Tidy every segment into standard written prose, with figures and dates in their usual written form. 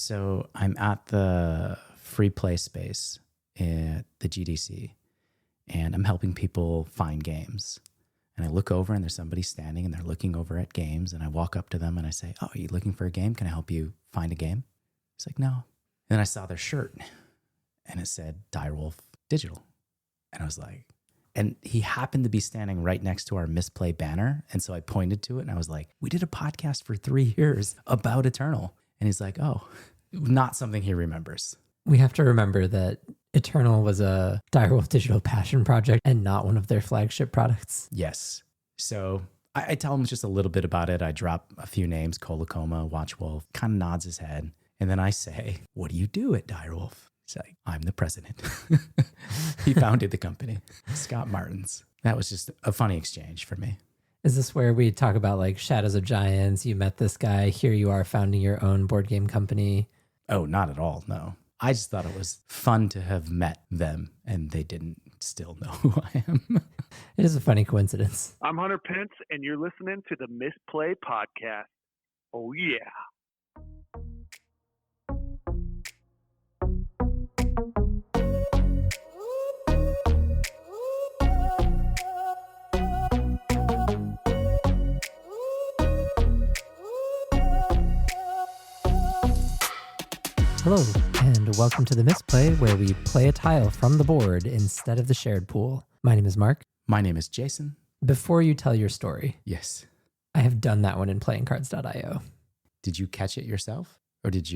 So I'm at the free play space at the GDC, and I'm helping people find games. And I look over and there's somebody standing and they're looking over at games. And I walk up to them and I say, "Oh, are you looking for a game? Can I help you find a game?" He's like, "No." And then I saw their shirt and it said Direwolf Digital. And I was like, and he happened to be standing right next to our Misplay banner. And so I pointed to it and I was like, "We did a podcast for 3 years about Eternal." And he's like, "Oh, not something he remembers." We have to remember that Eternal was a Direwolf Digital passion project and not one of their flagship products. Yes. So I tell him just a little bit about it. I drop a few names, Colacoma, Watchwolf, kind of nods his head. And then I say, "What do you do at Direwolf?" He's like, "I'm the president." He founded the company, Scott Martins. That was just a funny exchange for me. Is this where we talk about like Shadows of Giants? You met this guy. Here you are founding your own board game company. Oh, not at all. No. I just thought it was fun to have met them and they didn't still know who I am. It is a funny coincidence. I'm Hunter Pence, and you're listening to the Misplay podcast. Oh, yeah. Hello, and welcome to the Misplay, where we play a tile from the board instead of the shared pool. My name is Mark. My name is Jason. Before you tell your story, Yes. I have done that one in playingcards.io. Did you catch it yourself or did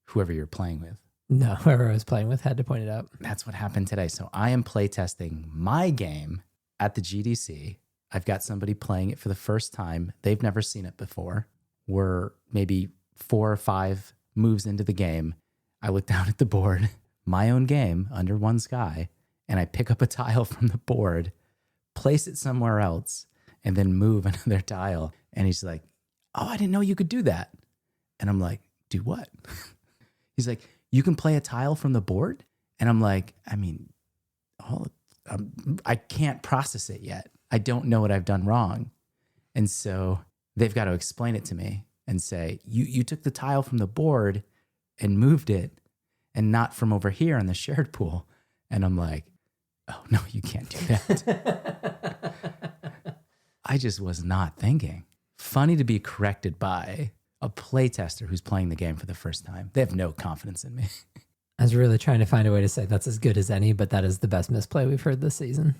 whoever you're playing with? No, whoever I was playing with had to point it out. That's what happened today. So I am playtesting my game at the GDC. I've got somebody playing it for the first time. They've never seen it before. We're maybe 4 or 5 moves into the game. I look down at the board, my own game, Under One Sky, and I pick up a tile from the board, place it somewhere else, and then move another tile. And he's like, "Oh, I didn't know you could do that." And I'm like, "Do what?" He's like, "You can play a tile from the board?" And I'm like, I can't process it yet. I don't know what I've done wrong. And so they've got to explain it to me and say, you took the tile from the board and moved it and not from over here in the shared pool. And I'm like, "Oh, no, you can't do that." I just was not thinking. Funny to be corrected by a playtester who's playing the game for the first time. They have no confidence in me. I was really trying to find a way to say that's as good as any, but that is the best Misplay we've heard this season.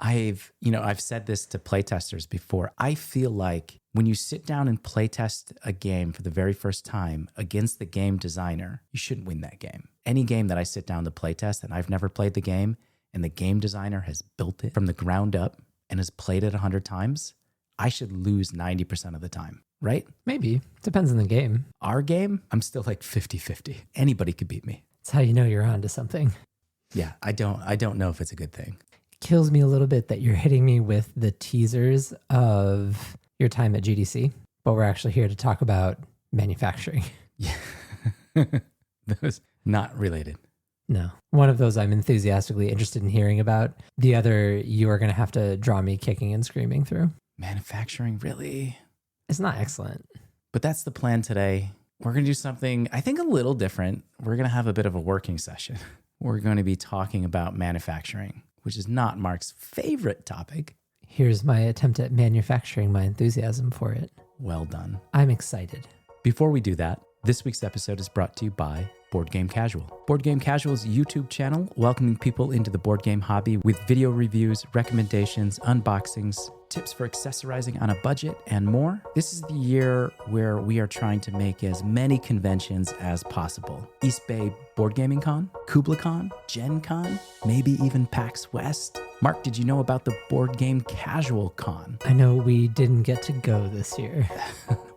I've said this to playtesters before. I feel like when you sit down and playtest a game for the very first time against the game designer, you shouldn't win that game. Any game that I sit down to playtest and I've never played the game and the game designer has built it from the ground up and has played it 100 times, I should lose 90% of the time, right? Maybe. Depends on the game. Our game, I'm still like 50-50. Anybody could beat me. It's how you know you're onto something. Yeah, I don't know if it's a good thing. Kills me a little bit that you're hitting me with the teasers of your time at GDC, but we're actually here to talk about manufacturing. Yeah. Those not related. No. One of those I'm enthusiastically interested in hearing about. The other you are going to have to draw me kicking and screaming through. Manufacturing, really? It's not excellent. But that's the plan today. We're going to do something, I think, a little different. We're going to have a bit of a working session. We're going to be talking about manufacturing, which is not Mark's favorite topic. Here's my attempt at manufacturing my enthusiasm for it. Well done. I'm excited. Before we do that, this week's episode is brought to you by Board Game Casual. Board Game Casual's YouTube channel welcoming people into the board game hobby with video reviews, recommendations, unboxings, tips for accessorizing on a budget, and more. This is the year where we are trying to make as many conventions as possible. East Bay Board Gaming Con, Kubla Con, Gen Con, maybe even PAX West. Mark, did you know about the Board Game Casual Con? I know we didn't get to go this year.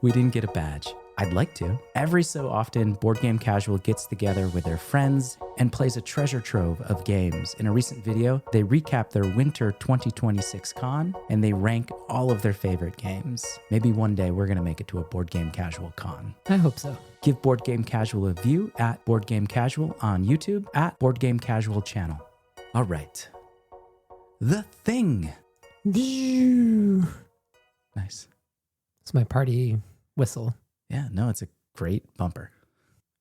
We didn't get a badge. I'd like to. Every so often, Board Game Casual gets together with their friends and plays a treasure trove of games. In a recent video, they recap their winter 2026 con and they rank all of their favorite games. Maybe one day we're going to make it to a Board Game Casual con. I hope so. Give Board Game Casual a view at Board Game Casual on YouTube at Board Game Casual channel. All right. The Thing. Nice. Nice. It's my party whistle. Yeah, no, it's a great bumper.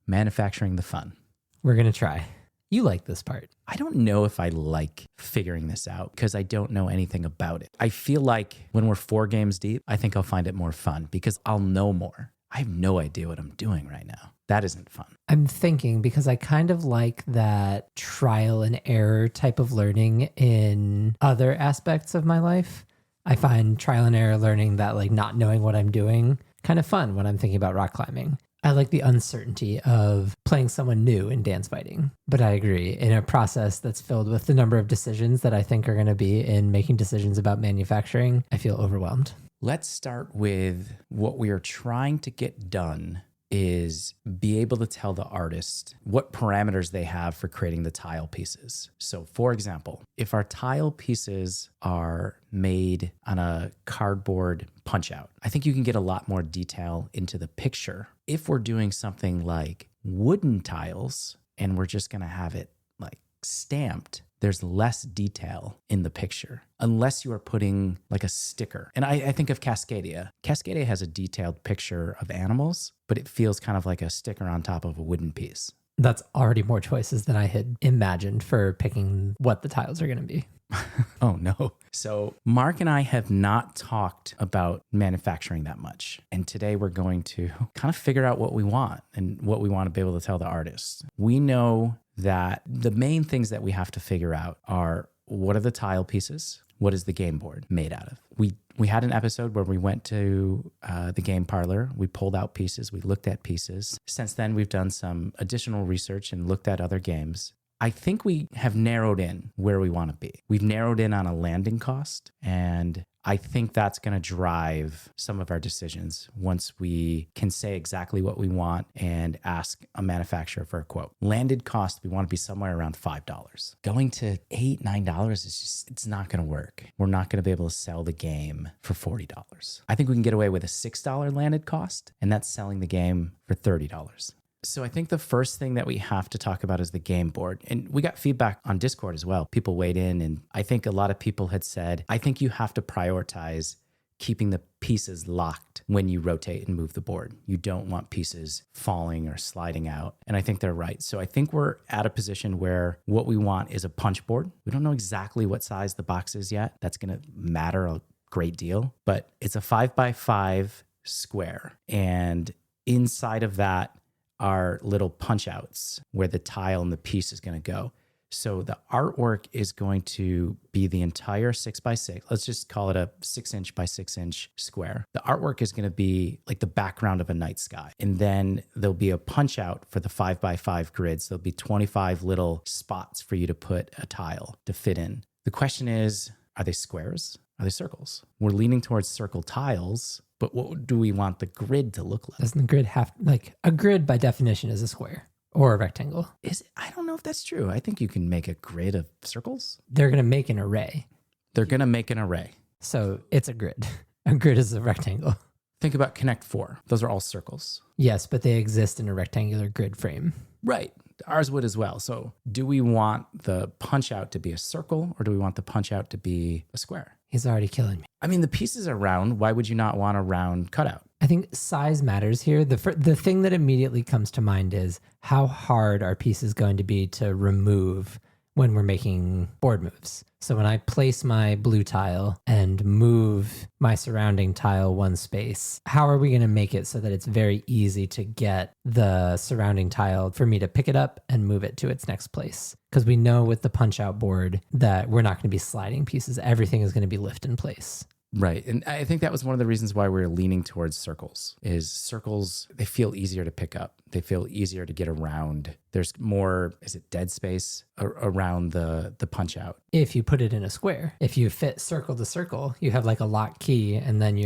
manufacturing the fun. We're going to try. You like this part. I don't know if I like figuring this out because I don't know anything about it. I feel like when we're 4 games deep, I think I'll find it more fun because I'll know more. I have no idea what I'm doing right now. That isn't fun. I'm thinking because I kind of like that trial and error type of learning in other aspects of my life. I find trial and error learning, that like not knowing what I'm doing, kind of fun when I'm thinking about rock climbing. I like the uncertainty of playing someone new in dance fighting. But I agree, in a process that's filled with the number of decisions that I think are going to be in making decisions about manufacturing, I feel overwhelmed. Let's start with what we are trying to get done is be able to tell the artist what parameters they have for creating the tile pieces. So for example, if our tile pieces are made on a cardboard punch out, I think you can get a lot more detail into the picture. If we're doing something like wooden tiles and we're just gonna have it like stamped, there's less detail in the picture unless you are putting like a sticker. And I think of Cascadia. Cascadia has a detailed picture of animals, but it feels kind of like a sticker on top of a wooden piece. That's already more choices than I had imagined for picking what the tiles are going to be. Oh no. So Mark and I have not talked about manufacturing that much. And today we're going to kind of figure out what we want and what we want to be able to tell the artists. We know that the main things that we have to figure out are, what are the tile pieces? What is the game board made out of? We had an episode where we went to the game parlor. We pulled out pieces. We looked at pieces. Since then, we've done some additional research and looked at other games. I think we have narrowed in where we want to be. We've narrowed in on a landing cost, and I think that's going to drive some of our decisions once we can say exactly what we want and ask a manufacturer for a quote. Landed cost, we want to be somewhere around $5. Going to $8, $9 is just, it's not going to work. We're not going to be able to sell the game for $40. I think we can get away with a $6 landed cost, and that's selling the game for $30. So I think the first thing that we have to talk about is the game board. And we got feedback on Discord as well. People weighed in, and I think a lot of people had said, I think you have to prioritize keeping the pieces locked when you rotate and move the board. You don't want pieces falling or sliding out. And I think they're right. So I think we're at a position where what we want is a punch board. We don't know exactly what size the box is yet. That's going to matter a great deal, but it's a 5x5 square. And inside of that are little punch outs where the tile and the piece is going to go. So the artwork is going to be the entire 6x6. Let's just call it a 6-inch by 6-inch square. The artwork is going to be like the background of a night sky. And then there'll be a punch out for the 5x5 grids. There'll be 25 little spots for you to put a tile to fit in. The question is, are they squares? Are they circles? We're leaning towards circle tiles, but what do we want the grid to look like? Doesn't the grid have, like, a grid by definition is a square or a rectangle? Is it? I don't know if that's true. I think you can make a grid of circles. They're going to make an array. They're going to make an array. So it's a grid. A grid is a rectangle. Think about Connect 4. Those are all circles. Yes, but they exist in a rectangular grid frame. Right. Ours would as well. So do we want the punch out to be a circle, or do we want the punch out to be a square? He's already killing me. I mean, the pieces are round. Why would you not want a round cutout? I think size matters here. The thing that immediately comes to mind is, how hard are pieces going to be to remove when we're making board moves? So when I place my blue tile and move my surrounding tile one space, how are we going to make it so that it's very easy to get the surrounding tile for me to pick it up and move it to its next place? Because we know with the punch out board that we're not going to be sliding pieces. Everything is going to be lift in place. Right. And I think that was one of the reasons why we're leaning towards circles, is circles, they feel easier to pick up. They feel easier to get around. There's more, is it dead space around the punch out? If you put it in a square, if you fit circle to circle, you have like a lock key, and then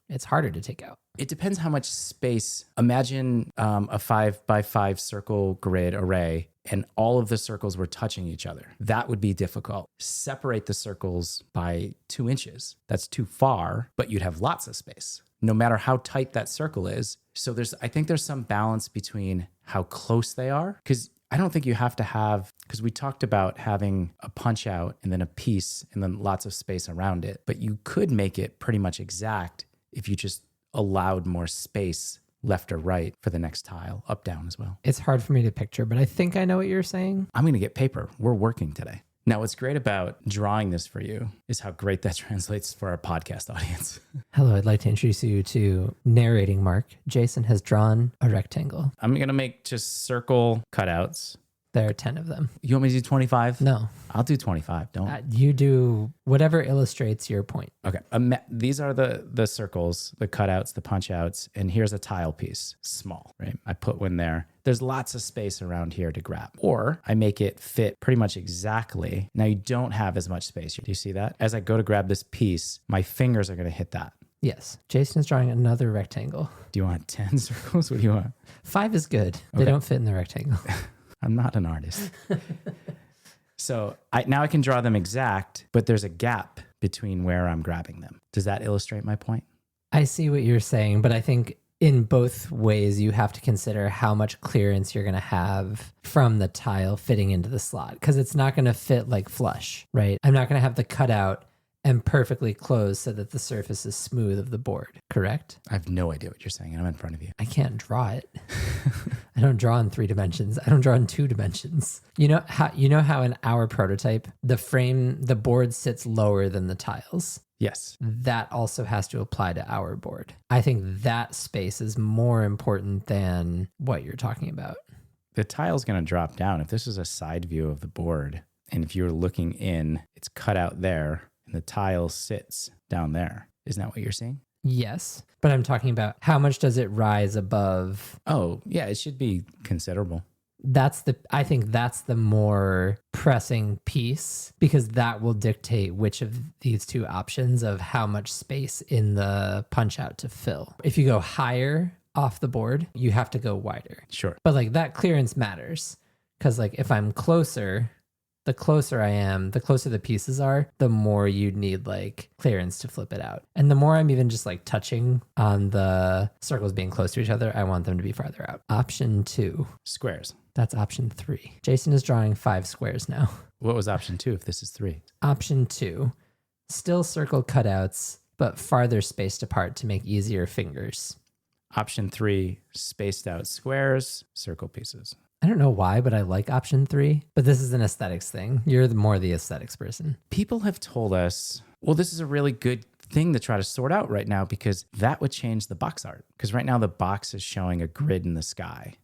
it's harder to take out. It depends how much space. Imagine a 5x5 circle grid array, and all of the circles were touching each other. That would be difficult. Separate the circles by 2 inches. That's too far, but you'd have lots of space, no matter how tight that circle is. So I think there's some balance between how close they are, because I don't think you have to have, because we talked about having a punch out and then a piece and then lots of space around it, but you could make it pretty much exact if you just allowed more space left or right for the next tile, up, down as well. It's hard for me to picture, but I think I know what you're saying. I'm going to get paper. We're working today. Now, what's great about drawing this for you is how great that translates for our podcast audience. Hello, I'd like to introduce you to narrating Mark. Jason has drawn a rectangle. I'm going to make just circle cutouts. There are 10 of them. You want me to do 25? No. I'll do 25. Don't. You do whatever illustrates your point. Okay. These are the circles, the cutouts, the punch outs, and here's a tile piece, small, right? I put one there. There's lots of space around here to grab. Or I make it fit pretty much exactly. Now you don't have as much space. Do you see that? As I go to grab this piece, my fingers are going to hit that. Yes. Jason is drawing another rectangle. Do you want 10 circles? What do you want? 5 is good. They don't fit in the rectangle. I'm not an artist. So now I can draw them exact, but there's a gap between where I'm grabbing them. Does that illustrate my point? I see what you're saying, but I think in both ways, you have to consider how much clearance you're going to have from the tile fitting into the slot, because it's not going to fit like flush, right? I'm not going to have the cutout and perfectly closed so that the surface is smooth of the board, correct? I have no idea what you're saying, and I'm in front of you. I can't draw it. I don't draw in 3 dimensions. I don't draw in 2 dimensions. You know how in our prototype, the board sits lower than the tiles? Yes. That also has to apply to our board. I think that space is more important than what you're talking about. The tile's going to drop down. If this is a side view of the board, and if you're looking in, it's cut out there, and the tile sits down there. Isn't that what you're seeing? Yes, but I'm talking about how much does it rise above? Oh, yeah, it should be considerable. I think that's the more pressing piece, because that will dictate which of these 2 options of how much space in the punch out to fill. If you go higher off the board, you have to go wider. Sure. But like that clearance matters, because like if I'm closer, the closer I am, the closer the pieces are, the more you'd need like clearance to flip it out. And the more I'm even just like touching on the circles being close to each other, I want them to be farther out. Option 2. Squares. That's option 3. Jason is drawing 5 squares now. What was option 2 if this is 3? Option 2. Still circle cutouts, but farther spaced apart to make easier fingers. Option 3, spaced out squares, circle pieces. I don't know why, but I like option 3. But this is an aesthetics thing. You're more the aesthetics person. People have told us, well, this is a really good thing to try to sort out right now, because that would change the box art. Because right now the box is showing a grid in the sky.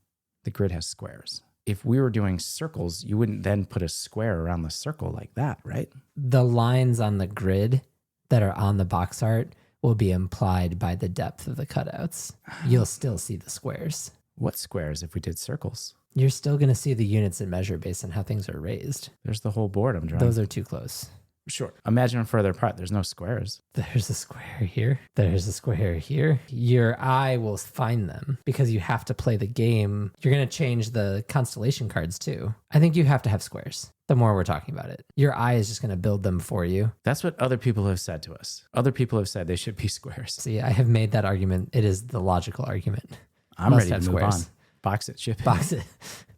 The grid has squares. If we were doing circles, you wouldn't then put a square around the circle like that, right? The lines on the grid that are on the box art will be implied by the depth of the cutouts. You'll still see the squares. What squares if we did circles? You're still going to see the units and measure based on how things are raised. There's the whole board I'm drawing. Those are too close. Sure. Imagine them further apart. There's no squares. There's a square here. There's a square here. Your eye will find them because you have to play the game. You're going to change the constellation cards too. I think you have to have squares the more we're talking about it. Your eye is just going to build them for you. That's what other people have said to us. Other people have said they should be squares. See, I have made that argument. It is the logical argument. I'm Must ready to have move squares. on. Box it, ship it. Box it.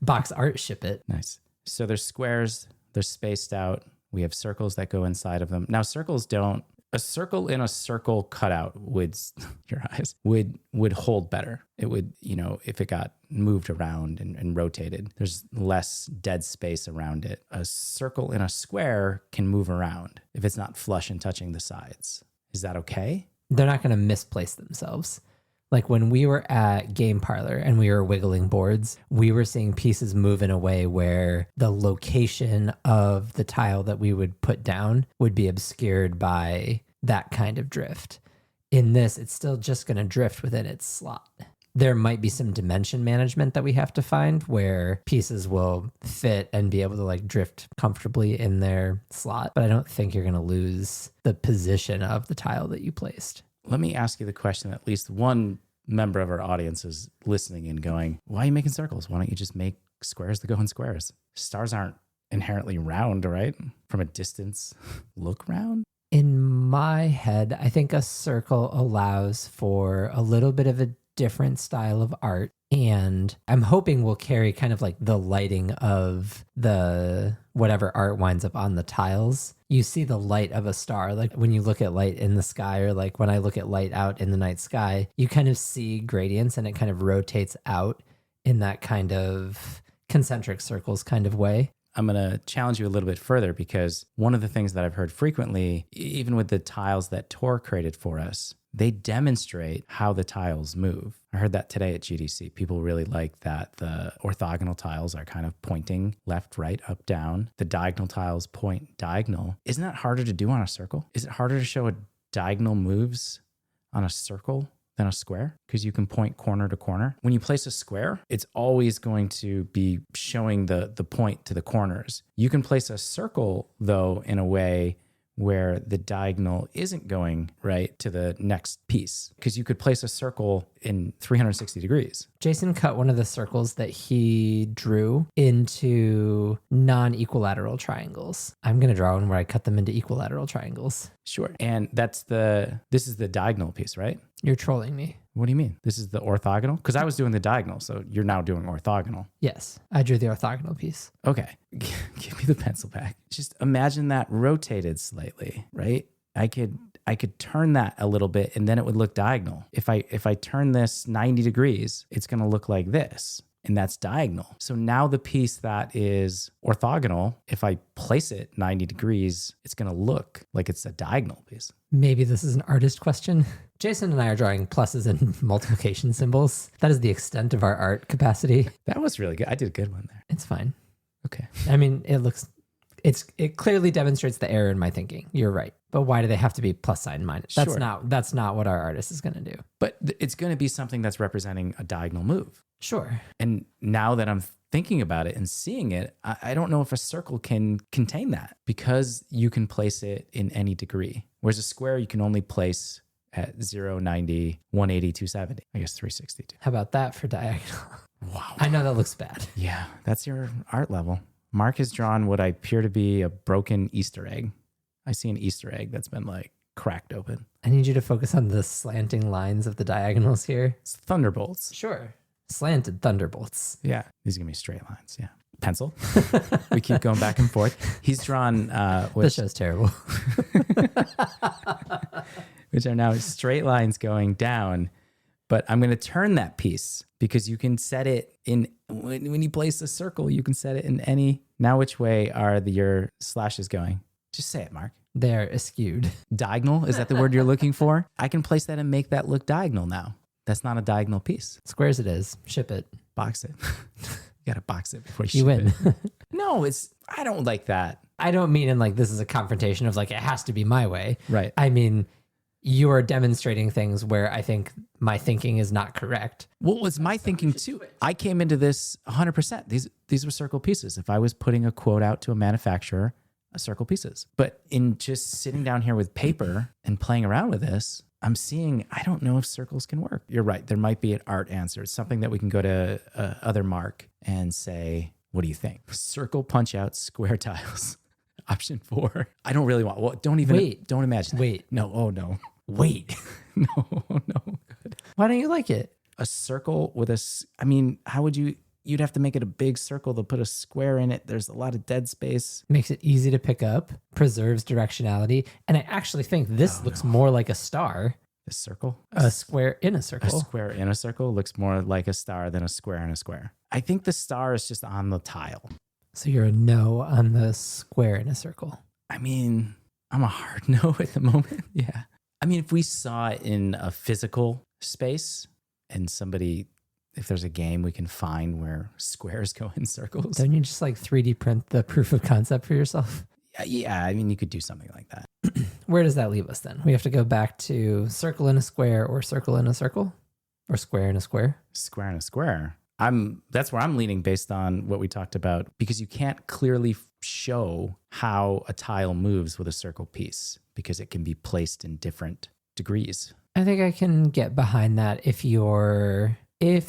Box art, ship it. Nice. So there's squares. They're spaced out. We have circles that go inside of them. Now, circles don't. A circle in a circle cutout would, your eyes, would hold better. It would, if it got moved around and rotated, there's less dead space around it. A circle in a square can move around if it's not flush and touching the sides. Is that okay? They're not going to misplace themselves. Like when we were at Game Parlor and we were wiggling boards, we were seeing pieces move in a way where the location of the tile that we would put down would be obscured by that kind of drift. In this, it's still just going to drift within its slot. There might be some dimension management that we have to find where pieces will fit and be able to like drift comfortably in their slot. But I don't think you're going to lose the position of the tile that you placed. Let me ask you the question. At least one member of our audience is listening and going, why are you making circles? Why don't you just make squares that go in squares? Stars aren't inherently round, right? From a distance, look round. In my head, I think a circle allows for a little bit of a different style of art. And I'm hoping we'll carry kind of like the lighting of the whatever art winds up on the tiles. You see the light of a star. Like when you look at light in the sky, or like when I look at light out in the night sky, you kind of see gradients and it kind of rotates out in that kind of concentric circles kind of way. I'm going to challenge you a little bit further, because one of the things that I've heard frequently, even with the tiles that Tor created for us, they demonstrate how the tiles move. I heard that today at GDC. People really like that the orthogonal tiles are kind of pointing left, right, up, down. The diagonal tiles point diagonal. Isn't that harder to do on a circle? Is it harder to show a diagonal moves on a circle than a square? Because you can point corner to corner. When you place a square, it's always going to be showing the point to the corners. You can place a circle, though, in a way where the diagonal isn't going right to the next piece, because you could place a circle in 360 degrees. Jason cut one of the circles that he drew into non-equilateral triangles. I'm going to draw one where I cut them into equilateral triangles. Sure. And this is the diagonal piece, right? You're trolling me. What do you mean? This is the orthogonal? Because I was doing the diagonal, so you're now doing orthogonal. Yes, I drew the orthogonal piece. Okay. Give me the pencil back. Just imagine that rotated slightly, right? I could turn that a little bit and then it would look diagonal. If I turn this 90 degrees, it's going to look like this. And that's diagonal. So now the piece that is orthogonal, if I place it 90 degrees, it's going to look like it's a diagonal piece. Maybe this is an artist question. Jason and I are drawing pluses and multiplication symbols. That is the extent of our art capacity. That was really good. I did a good one there. It's fine. Okay. I mean, it clearly demonstrates the error in my thinking. You're right. But why do they have to be plus sign minus? That's Sure. that's not what our artist is going to do. But it's going to be something that's representing a diagonal move. Sure. And now that I'm thinking about it and seeing it, I don't know if a circle can contain that, because you can place it in any degree. Whereas a square, you can only place at 0, 90, 180, 270, I guess 360 too. How about that for diagonal? Wow. I know that looks bad. Yeah, that's your art level. Mark has drawn what I appear to be a broken Easter egg. I see an Easter egg that's been like cracked open. I need you to focus on the slanting lines of the diagonals here. It's thunderbolts. Sure. Slanted thunderbolts. Yeah, these are going to be straight lines. Yeah. Pencil. We keep going back and forth. He's drawn This show's terrible. which are now straight lines going down. But I'm going to turn that piece, because you can set it in, when you place a circle, you can set it in any. Now, which way are your slashes going? Just say it, Mark. They're eschewed. Diagonal? Is that the word you're looking for? I can place that and make that look diagonal now. That's not a diagonal piece. Squares it is. Ship it. Box it. You got to box it before You win. it. No, I don't like that. I don't mean in like this is a confrontation of like it has to be my way. Right. I mean, you are demonstrating things where I think my thinking is not correct. What was my thinking too? I came into this 100%. These were circle pieces. If I was putting a quote out to a manufacturer, circle pieces. But in just sitting down here with paper and playing around with this, I'm seeing, I don't know if circles can work. You're right. There might be an art answer. It's something that we can go to other Mark and say, what do you think? Circle punch out square tiles. Option 4. I don't really want, well, don't imagine that. Wait. No. Oh no. Wait. No. Good. Why don't you like it? A circle with how would you'd have to make it a big circle to put a square in it. There's a lot of dead space. Makes it easy to pick up, preserves directionality. And I actually think this looks more like a star. A circle? A square in a circle. A square in a circle looks more like a star than a square in a square. I think the star is just on the tile. So you're a no on the square in a circle. I'm a hard no at the moment. Yeah. If we saw it in a physical space and if there's a game we can find where squares go in circles. Don't you just like 3D print the proof of concept for yourself? Yeah. You could do something like that. Where does that leave us then? We have to go back to circle in a square or circle in a circle or square in a square? Square in a square. That's where I'm leaning based on what we talked about, because you can't clearly show how a tile moves with a circle piece because it can be placed in different degrees. I think I can get behind that if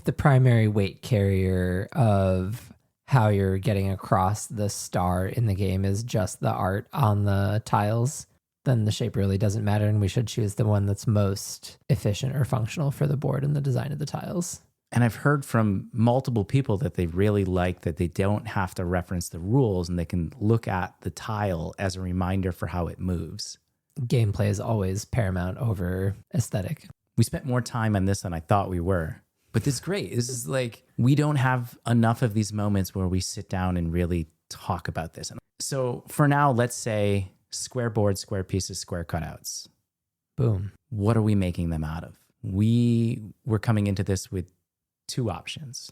the primary weight carrier of how you're getting across the star in the game is just the art on the tiles, then the shape really doesn't matter, and we should choose the one that's most efficient or functional for the board and the design of the tiles. And I've heard from multiple people that they really like that they don't have to reference the rules and they can look at the tile as a reminder for how it moves. Gameplay is always paramount over aesthetic. We spent more time on this than I thought we were. But this is great. This is like, we don't have enough of these moments where we sit down and really talk about this. So for now, let's say square boards, square pieces, square cutouts. Boom. What are we making them out of? We were coming into this with two options.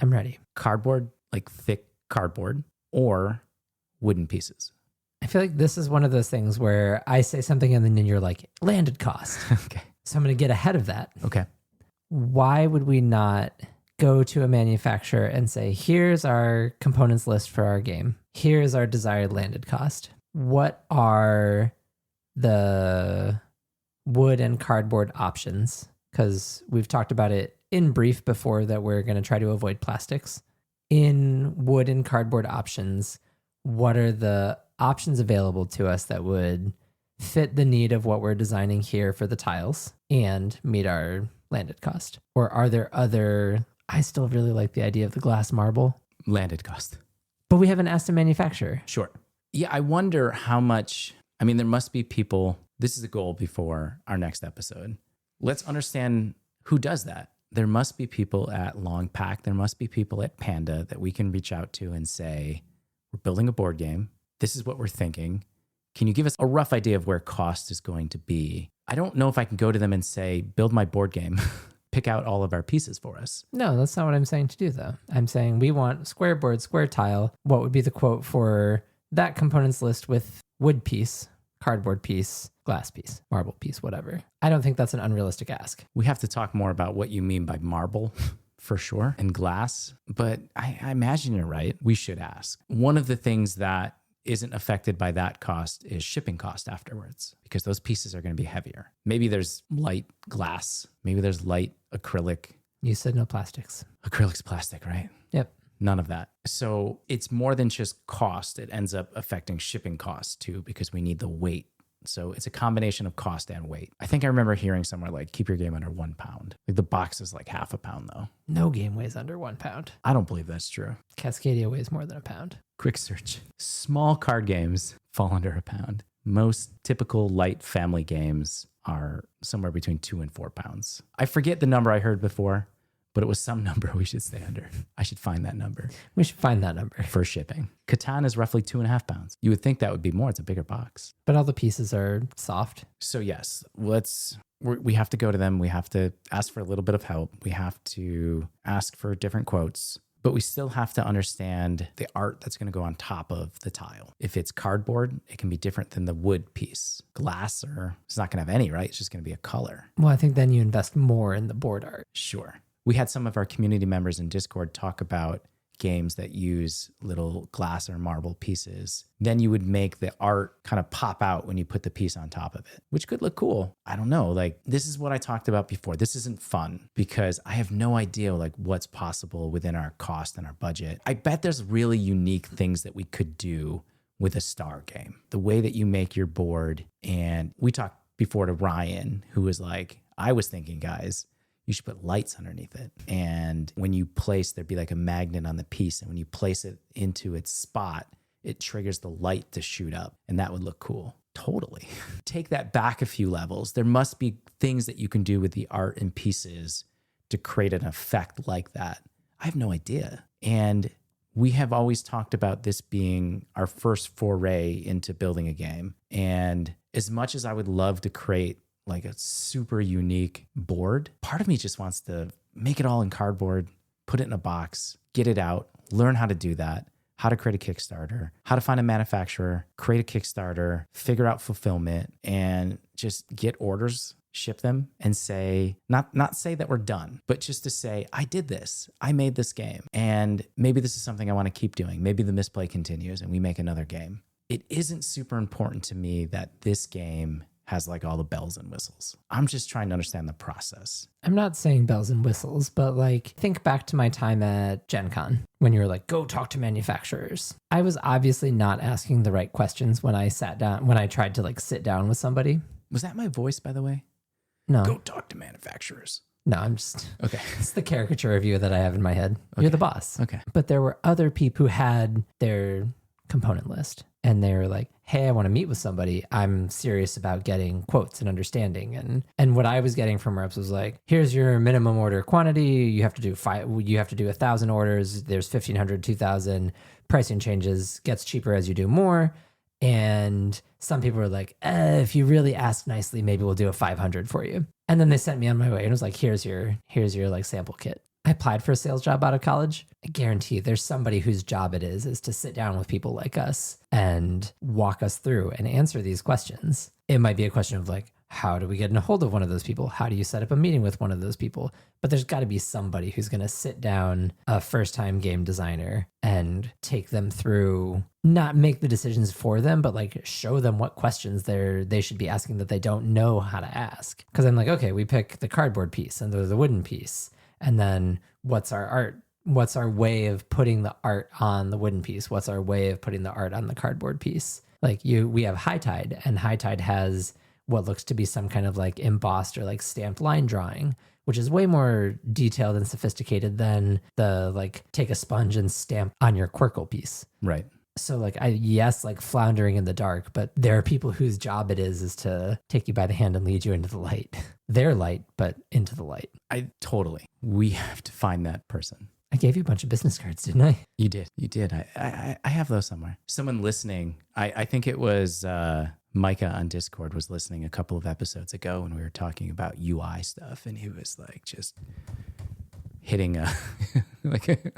I'm ready. Cardboard, like thick cardboard, or wooden pieces. I feel like this is one of those things where I say something and then you're like, landed cost. Okay. So I'm going to get ahead of that. Okay. Why would we not go to a manufacturer and say, here's our components list for our game. Here's our desired landed cost. What are the wood and cardboard options? Because we've talked about it in brief before that we're going to try to avoid plastics. In wood and cardboard options, what are the options available to us that would fit the need of what we're designing here for the tiles and meet our landed cost? Or are there other... I still really like the idea of the glass marble. Landed cost. But we haven't asked a manufacturer. Sure. Yeah, I wonder how much... I mean, there must be people... This is a goal before our next episode. Let's understand who does that. There must be people at Long Pack. There must be people at Panda that we can reach out to and say, we're building a board game. This is what we're thinking. Can you give us a rough idea of where cost is going to be? I don't know if I can go to them and say, build my board game. Pick out all of our pieces for us. No, that's not what I'm saying to do, though. I'm saying we want square board, square tile. What would be the quote for that components list with wood piece, cardboard piece, glass piece, marble piece, whatever? I don't think that's an unrealistic ask. We have to talk more about what you mean by marble, for sure, and glass. But I imagine you're right. We should ask. One of the things that isn't affected by that cost is shipping cost afterwards, because those pieces are going to be heavier. Maybe there's light glass. Maybe there's light acrylic. You said no plastics. Acrylic's plastic, right? Yep. None of that. So it's more than just cost. It ends up affecting shipping costs too, because we need the weight. So it's a combination of cost and weight. I think I remember hearing somewhere like, keep your game under 1 pound. Like the box is like half a pound though. No game weighs under 1 pound. I don't believe that's true. Cascadia weighs more than a pound. Quick search. Small card games fall under a pound. Most typical light family games are somewhere between 2 and 4 pounds. I forget the number I heard before, but it was some number we should stay under. I should find that number. We should find that number. For shipping. Catan is roughly 2.5 pounds. You would think that would be more. It's a bigger box. But all the pieces are soft. So yes, we have to go to them. We have to ask for a little bit of help. We have to ask for different quotes. But we still have to understand the art that's going to go on top of the tile. If it's cardboard, it can be different than the wood piece. Glass, or it's not going to have any, right? It's just going to be a color. Well, I think then you invest more in the board art. Sure. We had some of our community members in Discord talk about games that use little glass or marble pieces. Then you would make the art kind of pop out when you put the piece on top of it, which could look cool. I don't know. Like, this is what I talked about before. This isn't fun because I have no idea like what's possible within our cost and our budget. I bet there's really unique things that we could do with a star game. The way that you make your board. And we talked before to Ryan, who was like, I was thinking, guys, you should put lights underneath it. And when you place, there'd be like a magnet on the piece. And when you place it into its spot, it triggers the light to shoot up. And that would look cool. Totally. Take that back a few levels. There must be things that you can do with the art and pieces to create an effect like that. I have no idea. And we have always talked about this being our first foray into building a game. And as much as I would love to create like a super unique board, part of me just wants to make it all in cardboard, put it in a box, get it out, learn how to do that, how to create a Kickstarter, how to find a manufacturer, create a Kickstarter, figure out fulfillment, and just get orders, ship them, and say, not say that we're done, but just to say, I did this, I made this game, and maybe this is something I want to keep doing. Maybe the Misplay continues and we make another game. It isn't super important to me that this game has like all the bells and whistles. I'm just trying to understand the process. I'm not saying bells and whistles, but like think back to my time at Gen Con when you were like, go talk to manufacturers. I was obviously not asking the right questions when I sat down, when I tried to like sit down with somebody. Was that my voice, by the way? No. Go talk to manufacturers. No, I'm just, Okay. it's the caricature of you that I have in my head. You're the boss. Okay. But there were other people who had their component list and they were like, hey, I want to meet with somebody. I'm serious about getting quotes and understanding. And what I was getting from reps was like, here's your minimum order quantity. You have to do 1,000 orders. There's 1,500, 2,000. Pricing changes, gets cheaper as you do more. And some people were like, if you really ask nicely, maybe we'll do a 500 for you. And then they sent me on my way and it was like, here's your like sample kit. I applied for a sales job out of college. I guarantee there's somebody whose job it is to sit down with people like us and walk us through and answer these questions. It might be a question of like, how do we get in a hold of one of those people? How do you set up a meeting with one of those people? But there's got to be somebody who's going to sit down, a first-time game designer, and take them through, not make the decisions for them, but like show them what questions they should be asking that they don't know how to ask. Because I'm like, okay, we pick the cardboard piece and the wooden piece. And then what's our art? What's our way of putting the art on the wooden piece? What's our way of putting the art on the cardboard piece? Like we have High Tide, and High Tide has what looks to be some kind of like embossed or like stamped line drawing, which is way more detailed and sophisticated than the like take a sponge and stamp on your Quirkle piece. Right. So like like floundering in the dark, but there are people whose job it is to take you by the hand and lead you into the light. Their light, but into the light. We have to find that person. I gave you a bunch of business cards, didn't I? You did. I have those somewhere. Someone listening, I think it was Micah on Discord was listening a couple of episodes ago when we were talking about UI stuff, and he was like just hitting a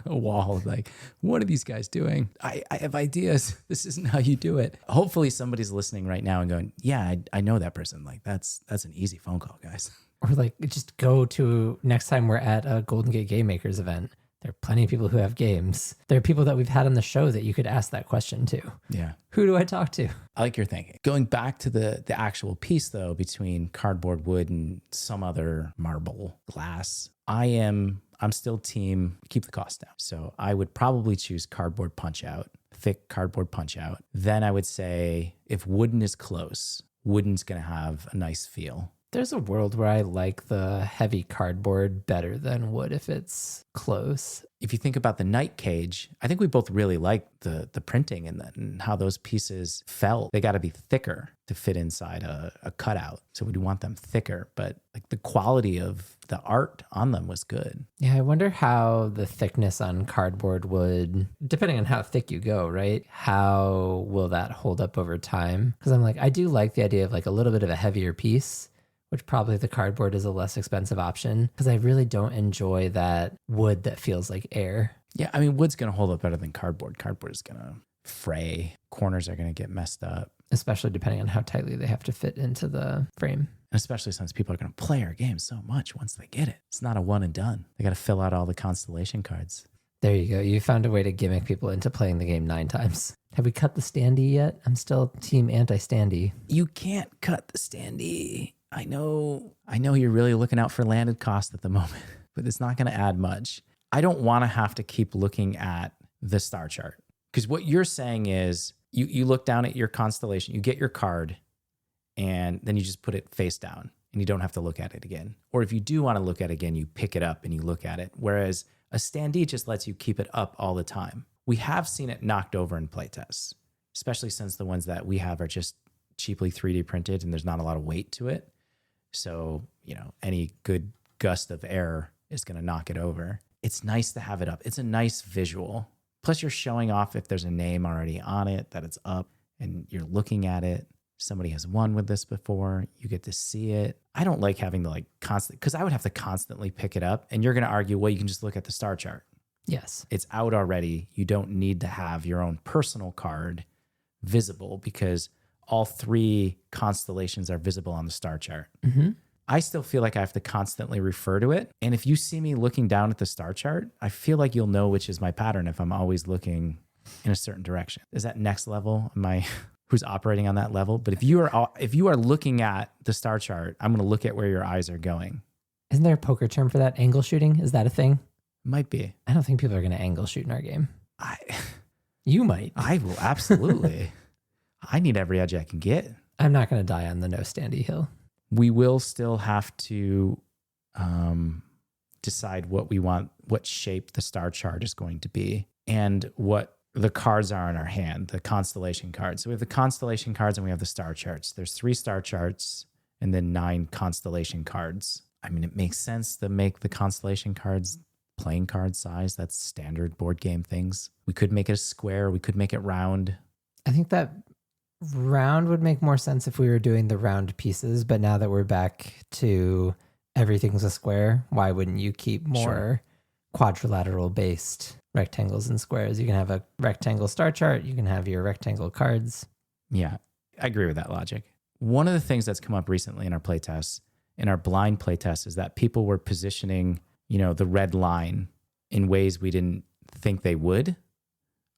wall, like, what are these guys doing? I have ideas. This isn't how you do it. Hopefully somebody's listening right now and going, yeah, I know that person. Like that's an easy phone call, guys. Or like just go to next time we're at a Golden Gate Game Makers event. There are plenty of people who have games. There are people that we've had on the show that you could ask that question to. Yeah. Who do I talk to? I like your thinking. Going back to the actual piece though, between cardboard, wood, and some other marble, glass, I'm still team keep the cost down. So I would probably choose cardboard punch out, thick cardboard punch out. Then I would say if wooden is close, wooden's going to have a nice feel. There's a world where I like the heavy cardboard better than wood if it's close. If you think about the night cage, I think we both really like the printing and how those pieces felt. They got to be thicker to fit inside a cutout. So we'd want them thicker, but like the quality of the art on them was good. Yeah, I wonder how the thickness on cardboard would, depending on how thick you go, right? How will that hold up over time? Because I'm like, I do like the idea of like a little bit of a heavier piece, which probably the cardboard is a less expensive option because I really don't enjoy that wood that feels like air. Yeah, I mean, wood's going to hold up better than cardboard. Cardboard is going to fray. Corners are going to get messed up. Especially depending on how tightly they have to fit into the frame. And especially since people are going to play our game so much once they get it. It's not a one and done. They got to fill out all the constellation cards. There you go. You found a way to gimmick people into playing the game 9 times. Have we cut the standee yet? I'm still team anti-standee. You can't cut the standee. I know you're really looking out for landed cost at the moment, but it's not going to add much. I don't want to have to keep looking at the star chart because what you're saying is you look down at your constellation, you get your card, and then you just put it face down and you don't have to look at it again. Or if you do want to look at it again, you pick it up and you look at it. Whereas a standee just lets you keep it up all the time. We have seen it knocked over in playtests, especially since the ones that we have are just cheaply 3D printed and there's not a lot of weight to it. So, any good gust of air is going to knock it over. It's nice to have it up. It's a nice visual. Plus, you're showing off if there's a name already on it, that it's up, and you're looking at it. Somebody has won with this before. You get to see it. I don't like having to constant, because I would have to constantly pick it up. And you're going to argue, well, you can just look at the star chart. Yes. It's out already. You don't need to have your own personal card visible because all 3 constellations are visible on the star chart. Mm-hmm. I still feel like I have to constantly refer to it. And if you see me looking down at the star chart, I feel like you'll know which is my pattern if I'm always looking in a certain direction. Is that next level? Who's operating on that level? But if you are looking at the star chart, I'm going to look at where your eyes are going. Isn't there a poker term for that? Angle shooting? Is that a thing? Might be. I don't think people are going to angle shoot in our game. You might. I will absolutely. I need every edge I can get. I'm not going to die on the no standee hill. We will still have to decide what we want, what shape the star chart is going to be, and what the cards are in our hand, the constellation cards. So we have the constellation cards and we have the star charts. There's 3 star charts and then 9 constellation cards. I mean, it makes sense to make the constellation cards playing card size. That's standard board game things. We could make it a square. We could make it round. I think that round would make more sense if we were doing the round pieces, but now that we're back to everything's a square, why wouldn't you keep more quadrilateral based rectangles and squares? You can have a rectangle star chart, you can have your rectangle cards. Yeah, I agree with that logic. One of the things that's come up recently in our playtests, in our blind playtest, is that people were positioning, the red line in ways we didn't think they would.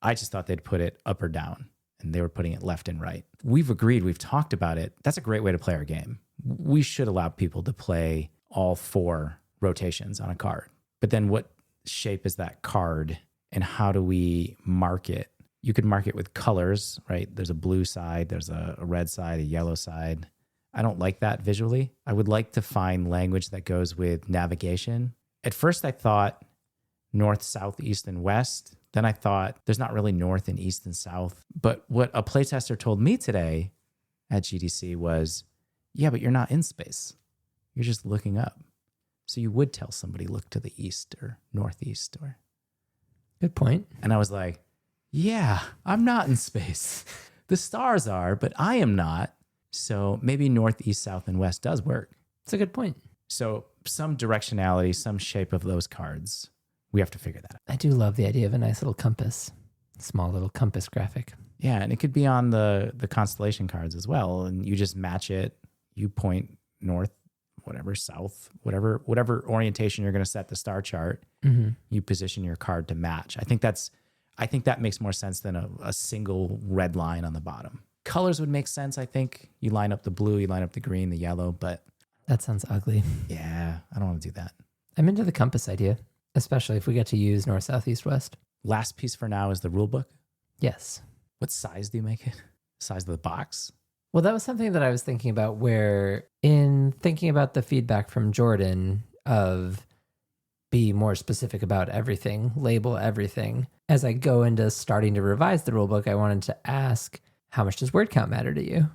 I just thought they'd put it up or down, and they were putting it left and right. We've agreed, we've talked about it. That's a great way to play our game. We should allow people to play all 4 rotations on a card. But then what shape is that card, and how do we mark it? You could mark it with colors, right? There's a blue side, there's a red side, a yellow side. I don't like that visually. I would like to find language that goes with navigation. At first I thought north, south, east, and west. Then I thought there's not really north and east and south. But what a playtester told me today at GDC was, yeah, but you're not in space. You're just looking up. So you would tell somebody, look to the east or northeast. Good point. And I was like, yeah, I'm not in space. The stars are, but I am not. So maybe north, east, south, and west does work. It's a good point. So some directionality, some shape of those cards, we have to figure that out. I do love the idea of a nice little compass, small little compass graphic. Yeah, and it could be on the constellation cards as well. And you just match it. You point north, whatever, south, whatever orientation you're going to set the star chart. Mm-hmm. You position your card to match. I think that makes more sense than a single red line on the bottom. Colors would make sense, I think. You line up the blue, you line up the green, the yellow, but... That sounds ugly. Yeah, I don't want to do that. I'm into the compass idea, especially if we get to use north, south, east, west. Last piece for now is the rule book. Yes. What size do you make it? Size of the box? Well, that was something that I was thinking about, where in thinking about the feedback from Jordan of be more specific about everything, label everything, as I go into starting to revise the rulebook, I wanted to ask, how much does word count matter to you?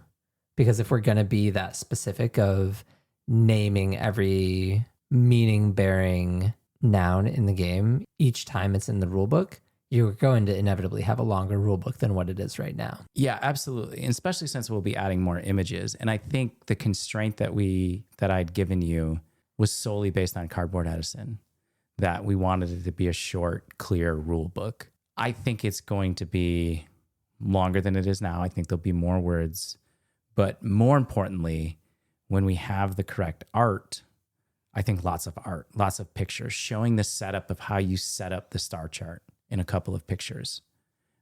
Because if we're going to be that specific of naming every meaning-bearing noun in the game each time it's in the rulebook, you're going to inevitably have a longer rulebook than what it is right now. Yeah, absolutely. And especially since we'll be adding more images. And I think the constraint that I'd given you was solely based on Cardboard Edison, that we wanted it to be a short, clear rule book. I think it's going to be longer than it is now. I think there'll be more words. But more importantly, when we have the correct art, I think lots of art, lots of pictures showing the setup of how you set up the star chart in a couple of pictures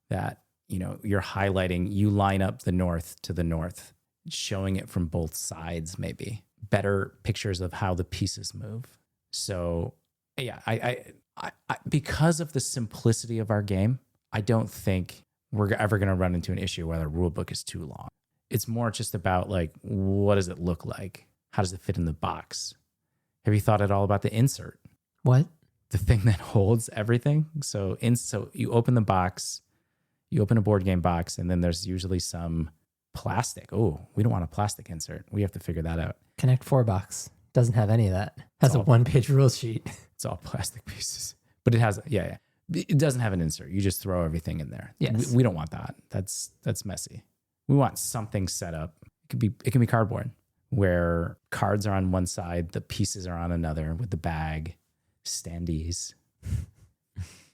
that, you're highlighting, you line up the north to the north, showing it from both sides, maybe better pictures of how the pieces move. So yeah, I because of the simplicity of our game, I don't think we're ever going to run into an issue where the rule book is too long. It's more just about what does it look like? How does it fit in the box? Have you thought at all about the insert? What? The thing that holds everything. So you open the box, you open a board game box, and then there's usually some plastic. Oh, we don't want a plastic insert. We have to figure that out. Connect 4 box doesn't have any of that. Has a 1-page rule sheet. It's all plastic pieces, but it has, yeah. It doesn't have an insert. You just throw everything in there. Yes. We don't want that. That's messy. We want something set up. It can be cardboard where cards are on one side, the pieces are on another with the bag, standees.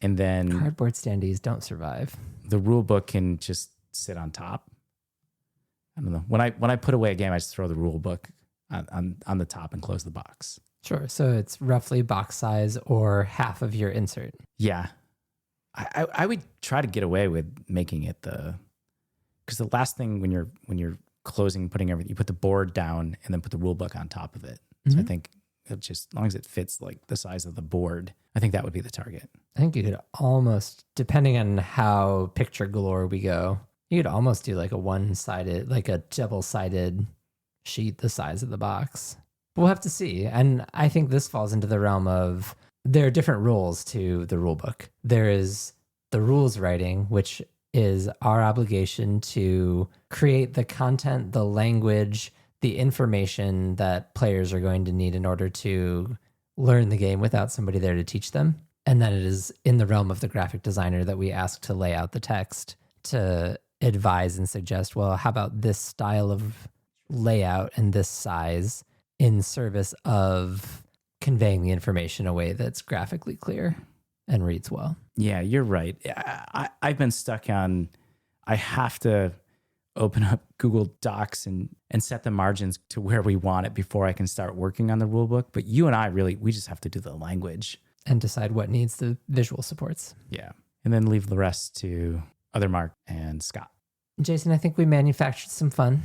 And then Cardboard standees don't survive. The rule book can just sit on top. I don't know. When I put away a game, I just throw the rule book on the top and close the box. Sure. So it's roughly box size or half of your insert. Yeah. I would try to get away with making it because the last thing when you're closing, putting everything, you put the board down and then put the rule book on top of it. So I think it just, as long as it fits the size of the board, I think that would be the target. I think you could almost, depending on how picture galore we go, you could almost do a one-sided, a double-sided sheet the size of the box. We'll have to see. And I think this falls into the realm of there are different rules to the rule book. There is the rules writing, which is our obligation to create the content, the language, the information that players are going to need in order to learn the game without somebody there to teach them. And then it is in the realm of the graphic designer that we ask to lay out the text, to advise and suggest, well, how about this style of layout and this size in service of conveying the information in a way that's graphically clear and reads well. Yeah, you're right. I've been stuck on, I have to open up Google Docs and set the margins to where we want it before I can start working on the rule book. But you and I we just have to do the language. And decide what needs the visual supports. Yeah. And then leave the rest to other Mark and Scott. Jason, I think we manufactured some fun.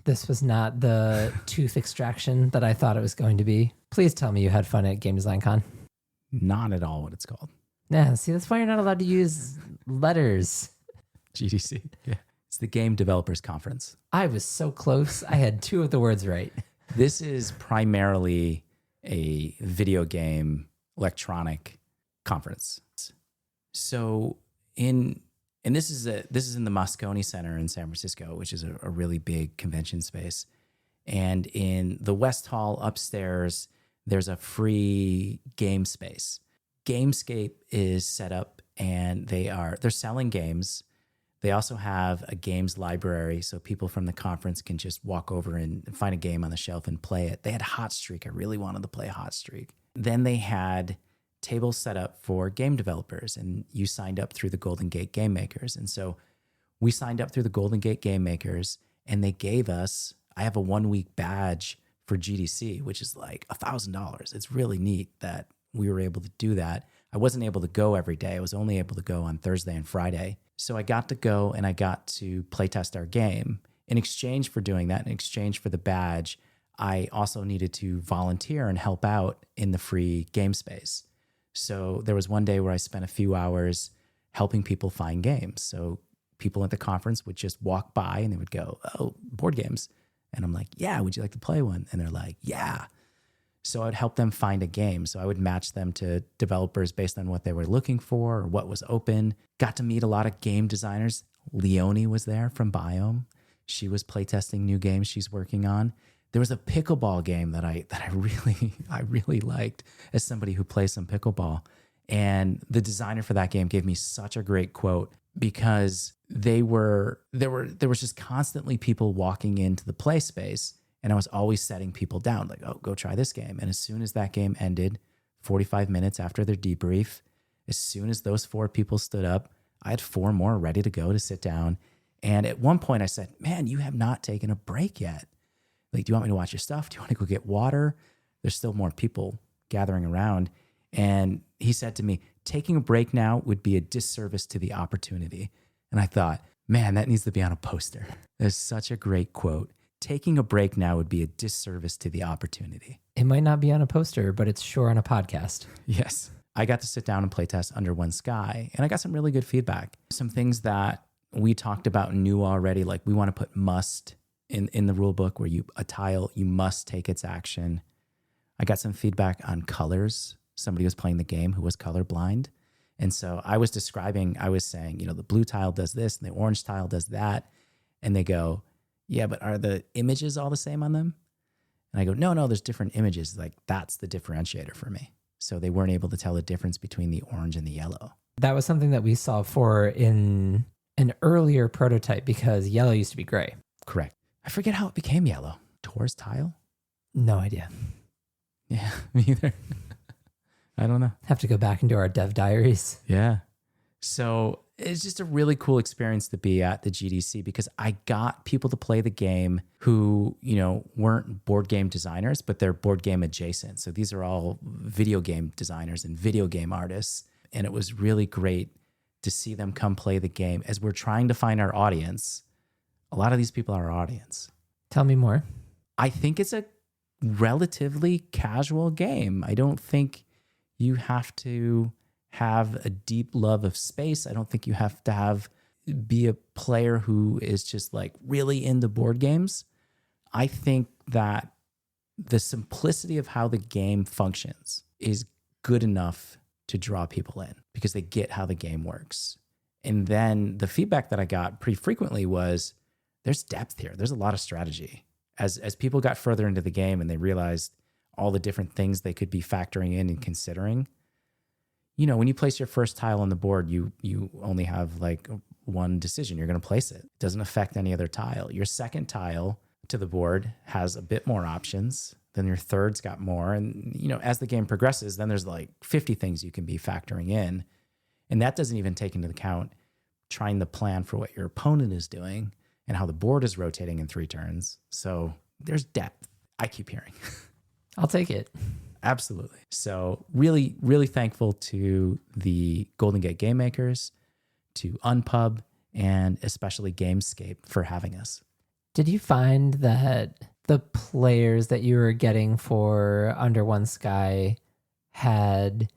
This was not the tooth extraction that I thought it was going to be. Please tell me you had fun at Game Design Con. Not at all what it's called. Yeah, see, that's why you're not allowed to use letters. GDC. Yeah. It's the Game Developers Conference. I was so close. I had two of the words right. This is primarily a video game electronic conference. So and this is in the Moscone Center in San Francisco, which is a really big convention space. And in the West Hall upstairs, there's a free game space. Gamescape is set up and they're selling games. They also have a games library, so people from the conference can just walk over and find a game on the shelf and play it. They had Hot Streak. I really wanted to play Hot Streak. Then they had tables set up for game developers, and you signed up through the Golden Gate Game Makers. And so we signed up through the Golden Gate Game Makers, and they gave us, I have a 1-week badge for GDC, which is like $1,000. It's really neat that we were able to do that. I wasn't able to go every day. I was only able to go on Thursday and Friday. So I got to go and I got to playtest our game. In exchange for doing that, in exchange for the badge, I also needed to volunteer and help out in the free game space. So there was one day where I spent a few hours helping people find games. So people at the conference would just walk by and they would go, "Oh, board games." And I'm like, "Yeah, would you like to play one?" And they're like, "Yeah." So I'd help them find a game. So I would match them to developers based on what they were looking for or what was open. Got to meet a lot of game designers. Leonie was there from Biome. She was playtesting new games she's working on. There was a pickleball game that I really liked as somebody who plays some pickleball. And the designer for that game gave me such a great quote because there was just constantly people walking into the play space. And I was always setting people down, like, "Oh, go try this game." And as soon as that game ended, 45 minutes after their debrief, as soon as those 4 people stood up, I had 4 more ready to go to sit down. And at one point I said, "Man, you have not taken a break yet. Like, do you want me to watch your stuff? Do you want to go get water?" There's still more people gathering around. And he said to me, "Taking a break now would be a disservice to the opportunity." And I thought, man, that needs to be on a poster. That's such a great quote. Taking a break now would be a disservice to the opportunity. It might not be on a poster, but it's sure on a podcast. Yes. I got to sit down and play test Under One Sky, and I got some really good feedback. Some things that we talked about and knew already, like we want to put must in the rule book where a tile, you must take its action. I got some feedback on colors. Somebody was playing the game who was colorblind. And so I was saying, the blue tile does this and the orange tile does that. And they go, "Yeah, but are the images all the same on them?" And I go, no, there's different images. Like, that's the differentiator for me. So they weren't able to tell the difference between the orange and the yellow. That was something that we saw for in an earlier prototype because yellow used to be gray. Correct. I forget how it became yellow. Tor's tile? No idea. Yeah, me either. I don't know. Have to go back into our dev diaries. Yeah. So it's just a really cool experience to be at the GDC because I got people to play the game who, weren't board game designers, but they're board game adjacent. So these are all video game designers and video game artists. And it was really great to see them come play the game as we're trying to find our audience. A lot of these people are our audience. Tell me more. I think it's a relatively casual game. I don't think you have to have a deep love of space. I don't think you have to be a player who is just like really into board games. I think that the simplicity of how the game functions is good enough to draw people in because they get how the game works. And then the feedback that I got pretty frequently was there's depth here. There's a lot of strategy. As people got further into the game and they realized all the different things they could be factoring in and considering, you know, when you place your first tile on the board, you only have like one decision. You're going to place it. It doesn't affect any other tile. Your second tile to the board has a bit more options. Then your third's got more. And, you know, as the game progresses, then there's like 50 things you can be factoring in. And that doesn't even take into account trying to plan for what your opponent is doing and how the board is rotating in 3 turns. So there's depth, I keep hearing. I'll take it. Absolutely. So really, really thankful to the Golden Gate Game Makers, to Unpub, and especially Gamescape for having us. Did you find that the players that you were getting for Under One Sky had,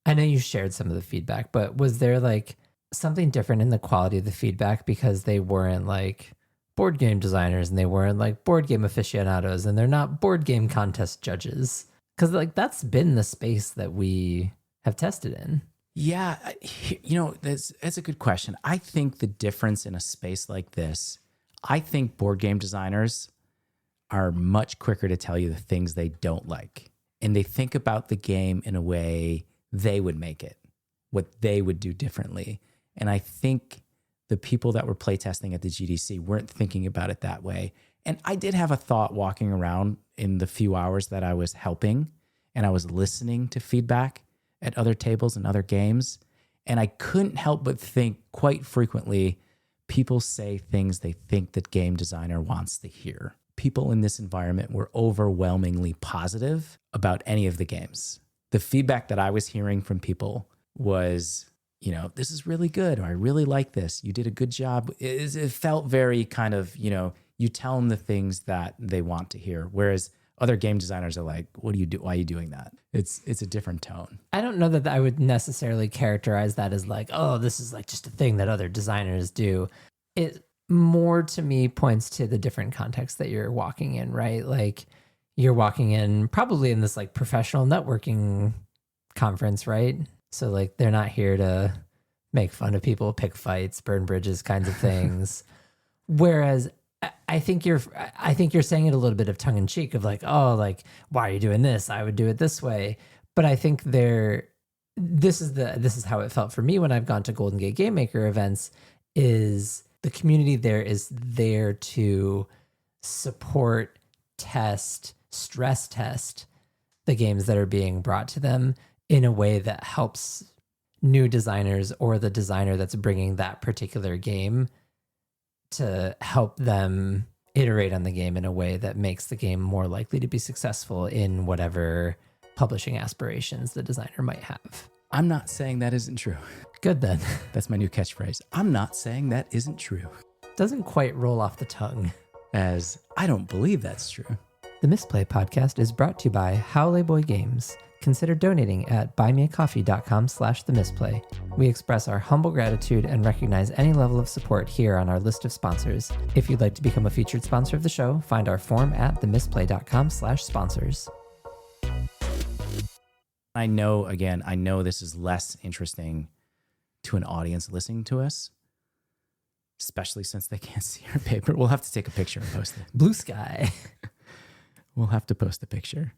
I know you shared some of the feedback, but was there like something different in the quality of the feedback because they weren't like board game designers and they weren't like board game aficionados and they're not board game contest judges? Because like that's been the space that we have tested in. Yeah, you know, that's a good question. I think the difference in a space like this, I think board game designers are much quicker to tell you the things they don't like. And they think about the game in a way they would make it, what they would do differently. And I think the people that were playtesting at the GDC weren't thinking about it that way. And I did have a thought walking around in the few hours that I was helping and I was listening to feedback at other tables and other games. And I couldn't help but think quite frequently, people say things they think that game designer wants to hear. People in this environment were overwhelmingly positive about any of the games. The feedback that I was hearing from people was, you know, this is really good, or I really like this. You did a good job. It felt very kind of, you know, you tell them the things that they want to hear. Whereas other game designers are like, what do you do? Why are you doing that? It's a different tone. I don't know that I would necessarily characterize that as like, oh, this is like just a thing that other designers do. It more to me points to the different context that you're walking in, right? Like you're walking in probably in this like professional networking conference, right? So like they're not here to make fun of people, pick fights, burn bridges kinds of things. Whereas I think you're saying it a little bit of tongue in cheek of like, oh, like, why are you doing this? I would do it this way. But I think this is how it felt for me when I've gone to Golden Gate Game Maker events, is the community there is there to support, test, stress test the games that are being brought to them in a way that helps new designers or the designer that's bringing that particular game to help them iterate on the game in a way that makes the game more likely to be successful in whatever publishing aspirations the designer might have. I'm not saying that isn't true. Good then. That's my new catchphrase. I'm not saying that isn't true. Doesn't quite roll off the tongue. As I don't believe that's true. The Misplay podcast is brought to you by Howley Boy Games. Consider donating at buymeacoffee.com/themisplay. We express our humble gratitude and recognize any level of support here on our list of sponsors. If you'd like to become a featured sponsor of the show, find our form at themisplay.com/sponsors. I know this is less interesting to an audience listening to us, especially since they can't see our paper. We'll have to take a picture and post it. Blue sky. We'll have to post a picture.